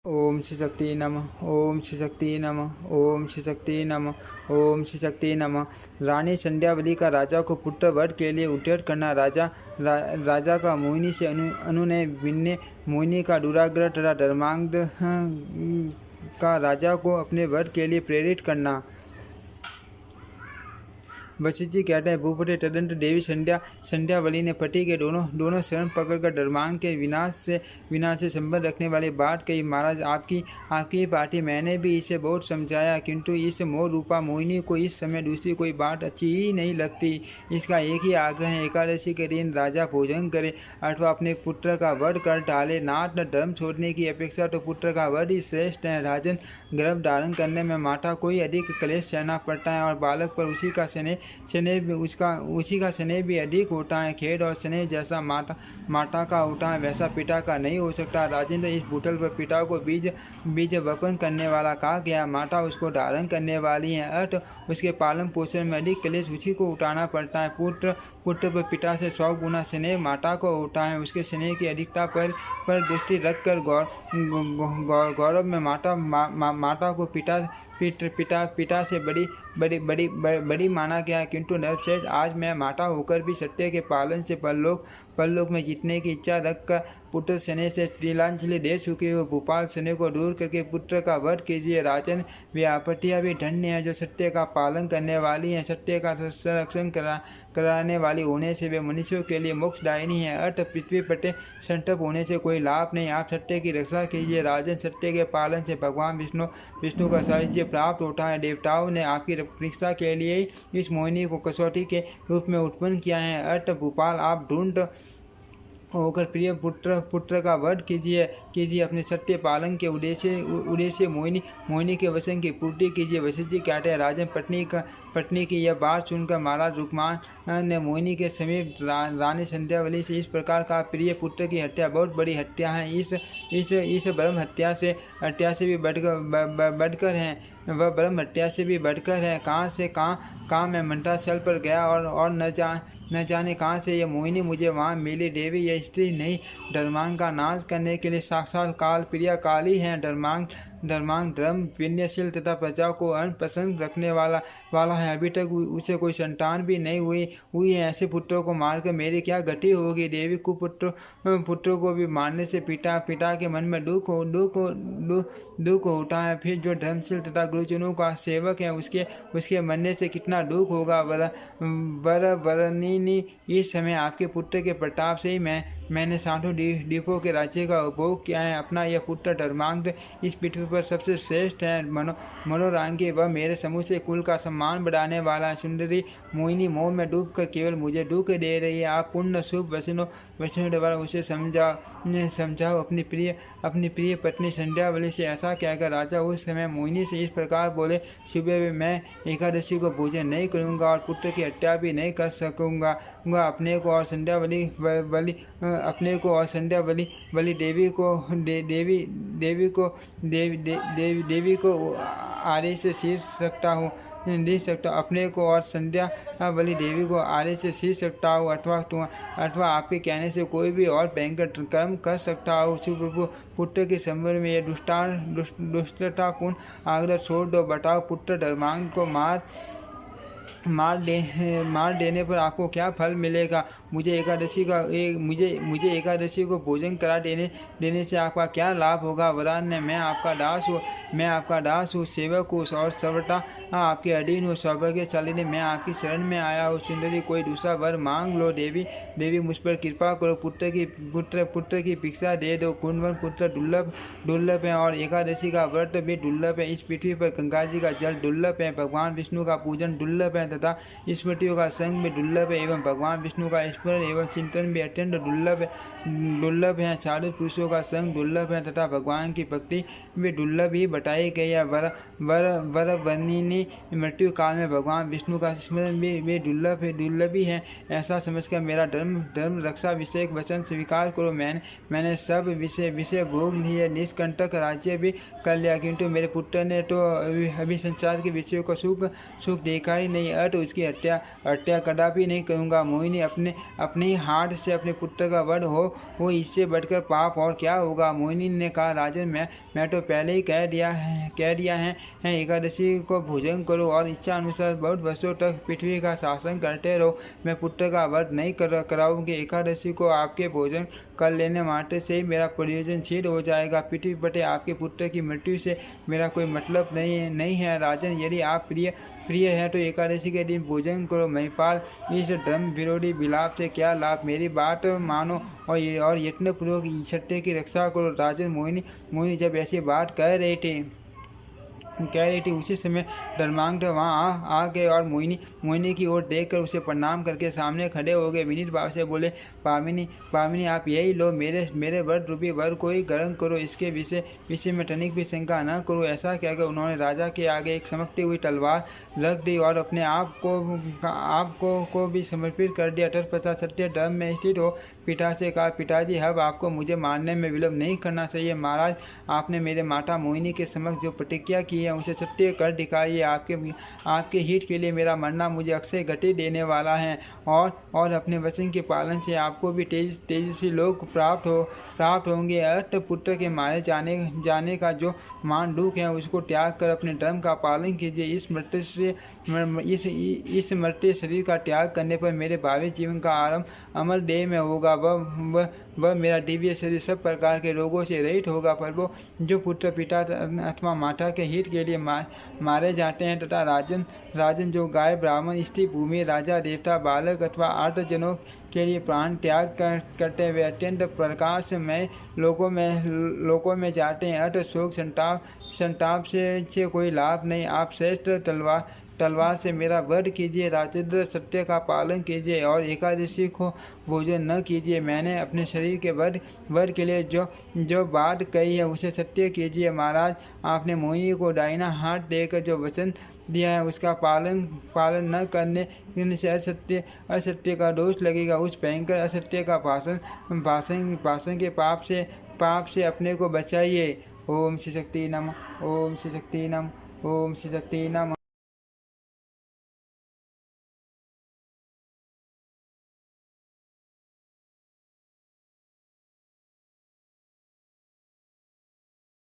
ओम श्री शक्ति नमः। ओम श्री शक्ति नमः। ओम श्री शक्ति नमः। ओम श्री शक्ति नमः। रानी संध्यावली का राजा को पुत्र वध के लिए उद्यत करना। राजा का मोहिनी से अनु ने भिन्न मोहिनी का दुराग्रह तथा धर्मांध का राजा को अपने वध के लिए प्रेरित करना। वशिष्ठ जी कहते हैं, भूपति तदंत देवी संध्यावली ने पति के दोनों शरण पकड़कर धर्मांग के विनाश से संबंध रखने वाली बात कही। महाराज, आपकी पार्टी मैंने भी इसे बहुत समझाया, किंतु इस मोह रूपा मोहिनी को इस समय दूसरी कोई बात अच्छी ही नहीं लगती। इसका एक ही आग्रह है, एकादशी के दिन राजा भोजन करे अथवा अपने पुत्र का वध कर डाले। नाथ धर्म छोड़ने की अपेक्षा तो पुत्र का वध ही श्रेष्ठ है। राजन, गर्भ धारण करने में माता को ही अधिक क्लेश सहना पड़ता है और बालक पर उसी का स्नेह भी अधिक होता है। खेद और स्नेह जैसा माता का होता है वैसा पिता का नहीं हो सकता। राजेंद्र, इस भूतल पर पिता को बीज वपन करने वाला कहा गया। माता उसको धारण करने वाली है, अर्थ उसके पालन पोषण में अधिक क्लेश उसी को उठाना पड़ता है। पुत्र पर पिता से 100 गुना स्नेह माता को होता है। उसके स्नेह की अधिकता पर दृष्टि रखकर गौरव में माता को पिता से बड़ी माना गया है, किंतु नरश्रेष्ठ, आज मैं माता होकर भी सत्य के पालन से परलोक में जीतने की इच्छा रखकर पुत्र स्नेह से तिलांजलि दे चुकी हूँ। भोपाल स्नेह को दूर करके पुत्र का वध कीजिए। राजन, वे आपत्तियाँ भी धन्य हैं जो सत्य का पालन करने वाली हैं। सत्य का संरक्षण कराने वाली होने से वे मनुष्यों के लिए मोक्षदायिनी है। अर्थ, पृथ्वी पर संतप होने से कोई लाभ नहीं। आप सत्य की रक्षा कीजिए। राजन, सत्य के पालन से भगवान विष्णु का साहित्य प्राप्त होता है। देवताओं ने आपकी परीक्षा के लिए ही इस मोहिनी को कसौटी के रूप में उत्पन्न किया है। अर्थ, भोपाल, आप ढूंढ होकर प्रिय पुत्र का वध कीजिए। अपने सत्य पालन के उद्देश्य मोहिनी के वचन की पूर्ति कीजिए। वशिष्ठ जी कहते हैं, राजन, पत्नी की यह बात सुनकर महाराज रुक्मान ने मोहिनी के समीप रानी संध्यावली से इस प्रकार कहा, प्रिय पुत्र की हत्या बहुत बड़ी हत्या है। इस ब्रह्म हत्या से भी बढ़कर है। वह ब्रह्म हत्या से भी बढ़कर है। कहाँ मैं मंत्राचल पर गया और न जाने कहाँ से यह मोहिनी मुझे वहाँ मिली। देवी, यह स्त्री नहीं, धर्मांग का नाश करने के लिए साक्षात काल प्रिया काली है। धर्मांग धर्म विनयशील तथा प्रजा को अन्न पसंद रखने वाला है। अभी तक उसे कोई संतान भी नहीं हुई है। ऐसे पुत्रों को मारकर मेरी क्या गति होगी। देवी, पुत्रों को भी मारने से पिता के मन में दुख होता है। फिर जो धर्मशील तथा गुरुजनों का सेवक है उसके मरने से कितना दुख होगा। वरनीनी, इस समय आपके पुत्र के प्रताप से ही मैंने 60 द्वीपों के राज्य का उपभोग किया है। अपना यह पुत्र धर्मांध इस पृथ्वी पर सबसे श्रेष्ठ है। मनोरांगी, वह मेरे समूह से कुल का सम्मान बढ़ाने वाला है। सुंदरी मोहिनी मोह में डूबकर केवल मुझे दुख दे रही है। आप पुण्य शुभ वचनों द्वारा उसे समझाओ। अपनी प्रिय पत्नी संध्यावली से ऐसा कहकर राजा उस समय मोहिनी से इस प्रकार बोले, सुबह में मैं एकादशी को भोजन नहीं करूँगा और पुत्र की हत्या भी नहीं कर सकूँगा। अपने को और संध्यावली देवी को आरे से शीर्ष सकता हूँ। अपने को और संध्यावली देवी को आरे से शीर्ष सकता हूँ, अथवा आपके कहने से कोई भी और भयंकर कर्म कर सकता हूँ। शिवप्रभु, पुत्र के संबंध में यह दुष्टतापूर्ण आग्रह छोड़ दो। बताओ, पुत्र धर्मांग को मार देने पर आपको क्या फल मिलेगा। मुझे एकादशी को भोजन करा देने से आपका क्या लाभ होगा। वरान ने, मैं आपका दास हूँ, सेवक हूँ और सर्वथा आपके अधीन हूँ। सौभाग्यशालिनी, मैं आपकी शरण में आया हूँ। सुंदरी, कोई दूसरा वर मांग लो। देवी, मुझ पर कृपा करो। पुत्र की भिक्षा दे दो। कुंडवन पुत्र दुर्लभ है और एकादशी का व्रत भी दुर्लभ है। इस पृथ्वी पर गंगा जी का जल दुर्लभ है। भगवान विष्णु का पूजन दुर्लभ है तथा स्मृतियों का संग भी दुर्लभ है। एवं भगवान विष्णु का स्मरण एवं चिंतन भी अत्यंत दुर्लभ है। साधु पुरुषों का संग दुर्लभ है तथा भगवान की भक्ति भी दुर्लभ ही बताई गई है। वरवर्णिनी, मृत्यु काल में भगवान विष्णु का स्मरण भी दुर्लभ ही है। ऐसा समझकर मेरा धर्म रक्षा विषय वचन स्वीकार करो। मैंने सब विषय भोग लिए, निष्कंटक राज्य भी कर लिया, किंतु मेरे पुत्र ने तो अभी संसार के विषयों को सुख देखा ही नहीं। अट उसकी हत्या हत्या कदापि नहीं करूँगा। मोहिनी अपने ही हाथ से अपने पुत्र का वध हो इससे बढ़कर पाप और क्या होगा। मोहिनी ने कहा, राजन मैं तो पहले ही कह दिया है एकादशी को भोजन करो और इच्छा अनुसार बहुत वर्षों तक पृथ्वी का शासन करते रहो। मैं पुत्र का वध नहीं कराऊंगी। एकादशी को आपके भोजन कर लेने मात्र से ही मेरा प्रयोजन सिद्ध हो जाएगा। पृथ्वी बटे आपके पुत्र की मृत्यु से मेरा कोई मतलब नहीं है। राजन, यदि आप प्रिय है तो एकादशी के दिन भोजन करो। महिपाल, इस धर्म विरोधी विलाप से क्या लाभ। मेरी बात मानो और यत्नपूर्वक सत्य की रक्षा करो। राजन, मोहिनी जब ऐसी बात कह रही थी उसी समय धर्मांगद वहाँ आ गए और मोहिनी की ओर देखकर उसे प्रणाम करके सामने खड़े हो गए। विनीत भाव से बोले, पामिनी आप यही लो, मेरे वर रूपी वर को ही ग्रहण करो। इसके विषय में तनिक भी शंका न करो। ऐसा कहकर उन्होंने राजा के आगे एक चमकती हुई तलवार रख दी और अपने आप को भी समर्पित कर दिया। तत्पश्चात सत्य धर्म में स्थित हो पिता से कहा, पिताजी, अब आपको मुझे मारने में विलंब नहीं करना चाहिए। महाराज, आपने मेरे माता मोहिनी के समक्ष जो प्रतिज्ञा की है उसे सत्य कर दिखाइए। आपके हित के लिए मेरा मरना मुझे अक्षय गति देने वाला है और अपने वचन के पालन से आपको भी तेजस्वी लोग प्राप्त होंगे। अर्थ पुत्र के मारे जाने का जो मान दुख है उसको त्याग कर अपने धर्म का पालन कीजिए। इस मर्त्य शरीर का त्याग करने पर मेरे भावी जीवन का आरंभ अमर देह में होगा। वह मेरा दिव्य शरीर सब प्रकार के रोगों से रहित होगा। पर वो जो पुत्र पिता अथवा माता के हित के लिए मारे जाते हैं तथा राजन जो गाय, ब्राह्मण, स्त्री, भूमि, राजा, देवता, बालक अथवा आर्तजनों के लिए प्राण त्याग करते हुए अत्यंत प्रकाश में लोकों में जाते हैं। अर्थ शोक संताप से कोई लाभ नहीं। आप श्रेष्ठ तलवार से मेरा वध कीजिए। राजेंद्र, सत्य का पालन कीजिए और एकादशी को भोजन न कीजिए। मैंने अपने शरीर के वध के लिए जो बात कही है उसे सत्य कीजिए। महाराज, आपने मोहिनी को दाहिना हाथ देकर जो वचन दिया है उसका पालन न करने से असत्य का दोष लगेगा। उस भयंकर असत्य का भाषण के पाप से अपने को बचाइए। ओम श्री शक्ति नमः। ओम श्री शक्ति नमः। ओम श्री शक्ति नमः।